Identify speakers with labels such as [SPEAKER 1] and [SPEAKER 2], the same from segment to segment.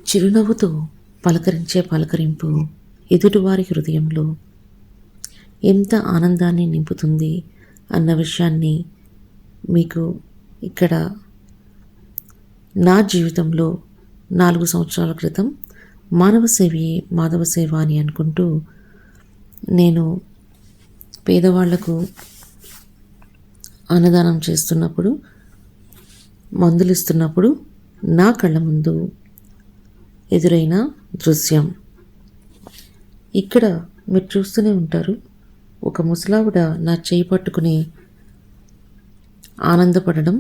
[SPEAKER 1] చిరునవ్వుతో పలకరించే పలకరింపు ఎదుటివారి హృదయంలో ఎంత ఆనందాన్ని నింపుతుంది అన్న విషయాన్ని మీకు ఇక్కడ నా జీవితంలో 4 సంవత్సరాల క్రితం మానవ సేవయే మాధవ సేవ అని అనుకుంటూ నేను పేదవాళ్లకు అన్నదానం చేస్తున్నప్పుడు, మందులు ఇస్తున్నప్పుడు నా కళ్ళ ముందు ఎదురైన దృశ్యం. ఇక్కడ మీరు చూస్తూనే ఉంటారు, ఒక ముసలావిడ నా చేయి పట్టుకుని ఆనందపడడం.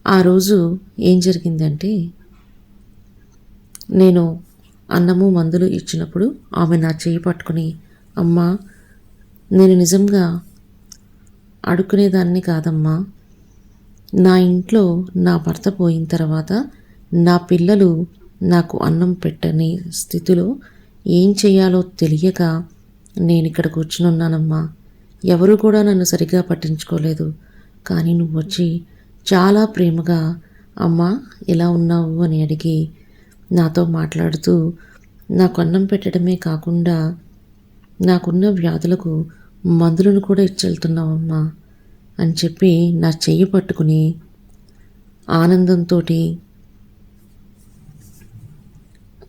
[SPEAKER 1] ఆ రోజు ఏం జరిగిందంటే, నేను అన్నము మందులు ఇచ్చినప్పుడు ఆమె నా చేయి పట్టుకుని, అమ్మా, నేను నిజంగా అడుక్కునేదాన్ని కాదమ్మా, నా ఇంట్లో నా భర్త పోయిన తర్వాత నా పిల్లలు నాకు అన్నం పెట్టని స్థితిలో ఏం చేయాలో తెలియక నేను ఇక్కడ కూర్చుని ఉన్నానమ్మా. ఎవరు కూడా నన్ను సరిగ్గా పట్టించుకోలేదు. కానీ నువ్వు వచ్చి చాలా ప్రేమగా అమ్మా ఎలా ఉన్నావు అని అడిగి నాతో మాట్లాడుతూ నాకు అన్నం పెట్టడమే కాకుండా నాకున్న వ్యాధులకు మందులను కూడా ఇచ్చెళ్తున్నావమ్మా అని చెప్పి నా చెయ్యి పట్టుకుని ఆనందంతో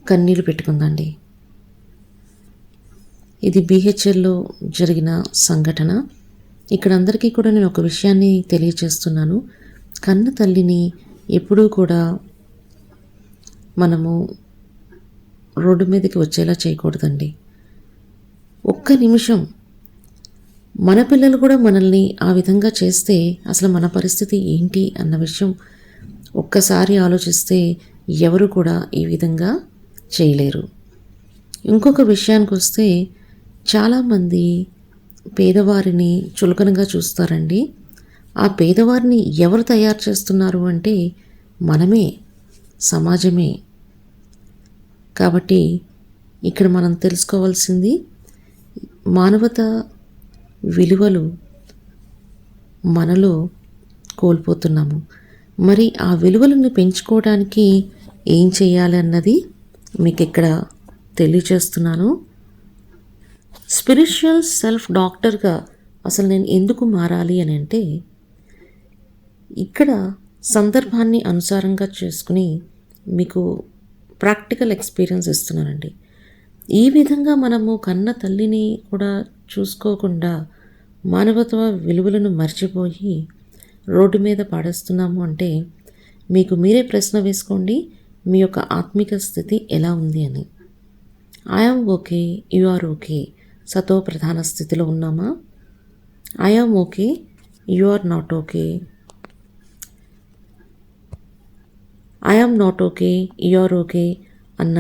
[SPEAKER 1] కన్నీళ్ళు పెట్టుకుందండి. ఇది BHLలో జరిగిన సంఘటన. ఇక్కడ అందరికీ కూడా నేను ఒక విషయాన్ని తెలియచేస్తున్నాను. కన్న తల్లిని ఎప్పుడూ కూడా మనము రోడ్డు మీదకి వచ్చేలా చేయకూడదండి. ఒక్క నిమిషం మన పిల్లలు కూడా మనల్ని ఆ విధంగా చేస్తే అసలు మన పరిస్థితి ఏంటి అన్న విషయం ఒక్కసారి ఆలోచిస్తే ఎవరు కూడా ఈ విధంగా చేయలేరు. ఇంకొక విషయానికి వస్తే, చాలామంది పేదవారిని చులకనగా చూస్తారండి. ఆ పేదవారిని ఎవరు తయారు చేస్తున్నారు అంటే మనమే, సమాజమే. కాబట్టి ఇక్కడ మనం తెలుసుకోవాల్సింది, మానవత విలువలు మనలో కోల్పోతున్నాము. మరి ఆ విలువలను పెంచుకోవడానికి ఏం చేయాలి అన్నది మీకు ఇక్కడ తెలియచేస్తున్నాను. స్పిరిచువల్ సెల్ఫ్ డాక్టర్గా అసలు నేను ఎందుకు మారాలి అని అంటే, ఇక్కడ సందర్భాన్ని అనుసారంగా చేసుకుని మీకు ప్రాక్టికల్ ఎక్స్పీరియన్స్ ఇస్తున్నానండి. ఈ విధంగా మనము కన్న తల్లిని కూడా చూసుకోకుండా మానవత్వ విలువలను మర్చిపోయి రోడ్డు మీద పాడేస్తున్నాము అంటే మీకు మీరే ప్రశ్న వేసుకోండి, మీ యొక్క ఆత్మిక స్థితి ఎలా ఉంది అని. I am okay, you are okay సతో ప్రధాన స్థితిలో ఉన్నామా? I am okay, you are not okay. I am not okay, you are okay అన్న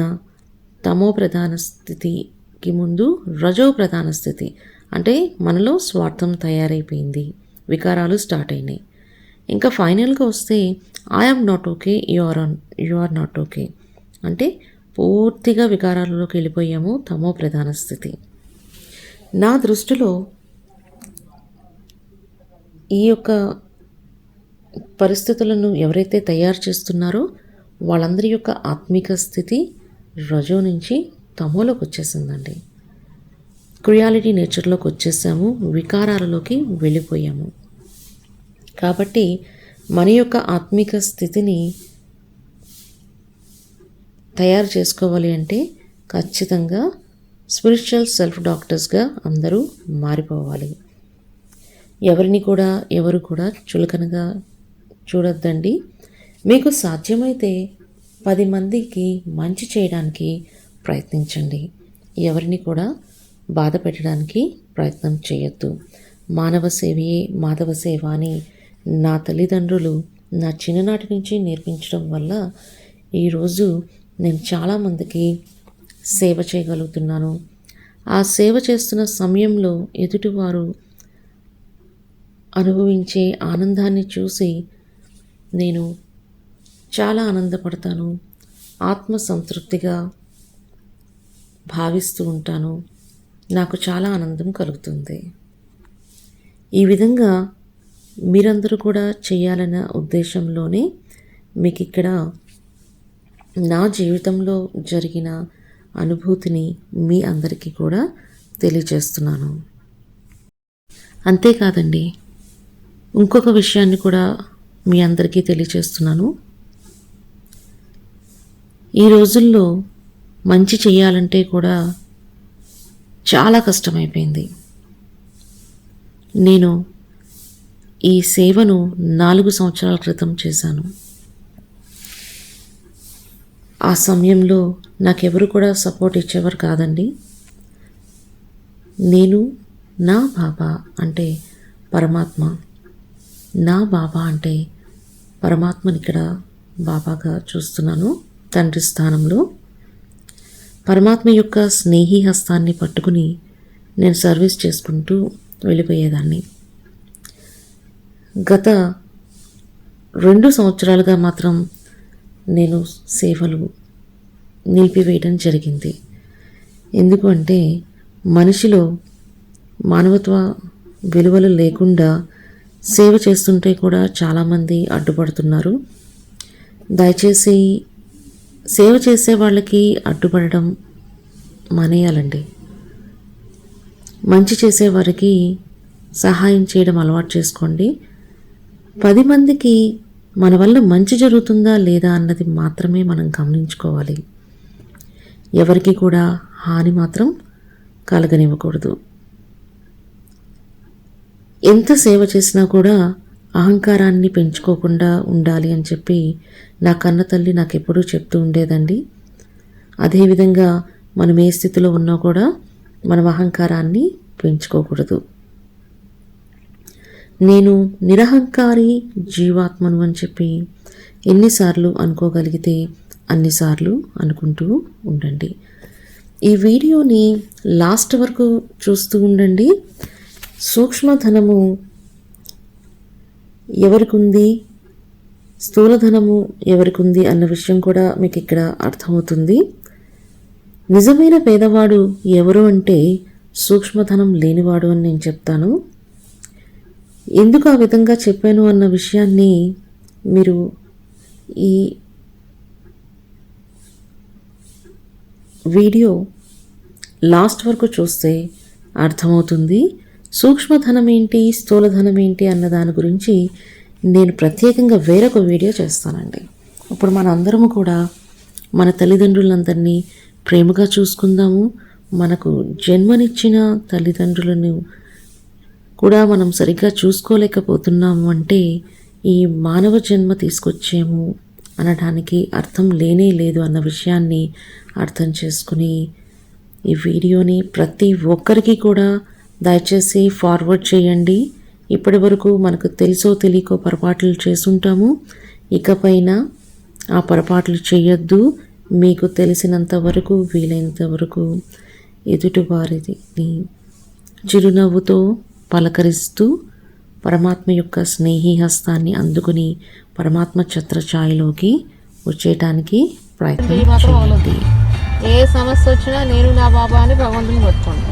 [SPEAKER 1] తమో ప్రధాన స్థితికి ముందు రజో ప్రధాన స్థితి అంటే మనలో స్వార్థం తయారైపోయింది, వికారాలు స్టార్ట్ అయినాయి. ఇంకా ఫైనల్గా వస్తే I am not okay, you are not okay అంటే పూర్తిగా వికారాలలోకి వెళ్ళిపోయాము, తమో ప్రధాన స్థితి. నా దృష్టిలో ఈ యొక్క పరిస్థితులను ఎవరైతే తయారు చేస్తున్నారో వాళ్ళందరి యొక్క ఆత్మిక స్థితి రజో నుంచి తమోలోకి వచ్చేసిందండి. క్రియాలిటీ నేచర్లోకి వచ్చేసాము, వికారాలలోకి వెళ్ళిపోయాము. కాబట్టి మన యొక్క ఆత్మిక స్థితిని తయారు చేసుకోవాలి అంటే ఖచ్చితంగా స్పిరిచువల్ సెల్ఫ్ డాక్టర్స్గా అందరూ మారిపోవాలి. ఎవరు కూడా చులకనగా చూడొద్దండి. మీకు సాధ్యమైతే 10 మందికి మంచి చేయడానికి ప్రయత్నించండి. ఎవరిని కూడా బాధ పెట్టడానికి ప్రయత్నం చేయొద్దు. మానవ సేవయే మాధవ సేవ అని నా తల్లిదండ్రులు నా చిన్ననాటి నుంచి నేర్పించడం వల్ల ఈరోజు నేను చాలామందికి సేవ చేయగలుగుతున్నాను. ఆ సేవ చేస్తున్న సమయంలో ఎదుటివారు అనుభవించే ఆనందాన్ని చూసి నేను చాలా ఆనందపడతాను, ఆత్మ సంతృప్తిగా భావిస్తూ ఉంటాను. నాకు చాలా ఆనందం కలుగుతుంది. ఈ విధంగా మీరందరూ కూడా చేయాలన్న ఉద్దేశంలోనే మీకు ఇక్కడ నా జీవితంలో జరిగిన అనుభూతిని మీ అందరికీ కూడా తెలియజేస్తున్నాను. అంతేకాదండి, ఇంకొక విషయాన్ని కూడా మీ అందరికీ తెలియజేస్తున్నాను. ఈ రోజుల్లో మంచి చేయాలంటే కూడా చాలా కష్టమైపోయింది. నేను ఈ సేవను 4 సంవత్సరాల క్రితం చేశాను. ఆ సమయంలో నాకెవరు కూడా సపోర్ట్ ఇచ్చేవారు కాదండి. నేను నా బాబా అంటే పరమాత్మ, నా బాబా అంటే పరమాత్మని ఇక్కడ బాబాగా చూస్తున్నాను. తండ్రి స్థానంలో పరమాత్మ యొక్క స్నేహి హస్తాన్ని పట్టుకుని నేను సర్వీస్ చేసుకుంటూ వెళ్ళిపోయేదాన్ని. గత 2 సంవత్సరాలుగా మాత్రం నేను సేవలు నిలిపివేయడం జరిగింది. ఎందుకు అంటే మనిషిలో మానవత్వ విలువలు లేకుండా సేవ చేస్తుంటే కూడా చాలామంది అడ్డుపడుతున్నారు. దయచేసి సేవ చేసే వాళ్ళకి అడ్డుపడడం మానేయాలండి. మంచి చేసేవారికి సహాయం చేయడం అలవాటు చేసుకోండి. 10 మందికి మన వల్ల మంచి జరుగుతుందా లేదా అన్నది మాత్రమే మనం గమనించుకోవాలి. ఎవరికి కూడా హాని మాత్రం కలగనివ్వకూడదు. ఎంత సేవ చేసినా కూడా అహంకారాన్ని పెంచుకోకుండా ఉండాలి అని చెప్పి నా కన్న తల్లి నాకు ఎప్పుడూ చెప్తూ ఉండేదండి. అదేవిధంగా మనం ఏ స్థితిలో ఉన్నా కూడా మనం అహంకారాన్ని పెంచుకోకూడదు. నేను నిరహంకారి జీవాత్మను అని చెప్పి ఎన్నిసార్లు అనుకోగలిగితే అన్నిసార్లు అనుకుంటూ ఉండండి. ఈ వీడియోని లాస్ట్ వరకు చూస్తూ ఉండండి. సూక్ష్మధనము ఎవరికుంది, స్థూలధనము ఎవరికుంది అన్న విషయం కూడా మీకు ఇక్కడ అర్థమవుతుంది. నిజమైన పేదవాడు ఎవరు అంటే సూక్ష్మధనం లేనివాడు అని నేను చెప్తాను. ఎందుకు ఆ విధంగా చెప్పాను అన్న విషయాన్ని మీరు ఈ వీడియో లాస్ట్ వరకు చూస్తే అర్థమవుతుంది. సూక్ష్మధనం ఏంటి, స్థూలధనం ఏంటి అన్న దాని గురించి నేను ప్రత్యేకంగా వేరొక వీడియో చేస్తానండి. ఇప్పుడు మన అందరము కూడా మన తల్లిదండ్రులందరినీ ప్రేమగా చూసుకుందాము. మనకు జన్మనిచ్చిన తల్లిదండ్రులను కూడా మనం సరిగ్గా చూసుకోలేకపోతున్నాము అంటే ఈ మానవ జన్మ తీసుకొచ్చేము అనడానికి అర్థం లేనే లేదు అన్న విషయాన్ని అర్థం చేసుకుని ఈ వీడియోని ప్రతి ఒక్కరికి కూడా దయచేసి ఫార్వర్డ్ చేయండి. ఇప్పటి వరకు మనకు తెలుసో తెలియకో పొరపాట్లు చేసుంటాము. ఇకపైన ఆ పొరపాట్లు చేయొద్దు. మీకు తెలిసినంత వరకు, వీలైనంత వరకు ఎదుటివారిని చిరునవ్వుతో పలకరిస్తూ పరమాత్మ యొక్క స్నేహి హస్తాన్ని అందుకుని పరమాత్మ ఛత్రఛాయలోకి వచ్చేయటానికి ప్రయత్నం చేయండి.
[SPEAKER 2] ఏ సమస్య వచ్చినా నేను నా బాబా అని భగవంతుని పట్టుకోండి.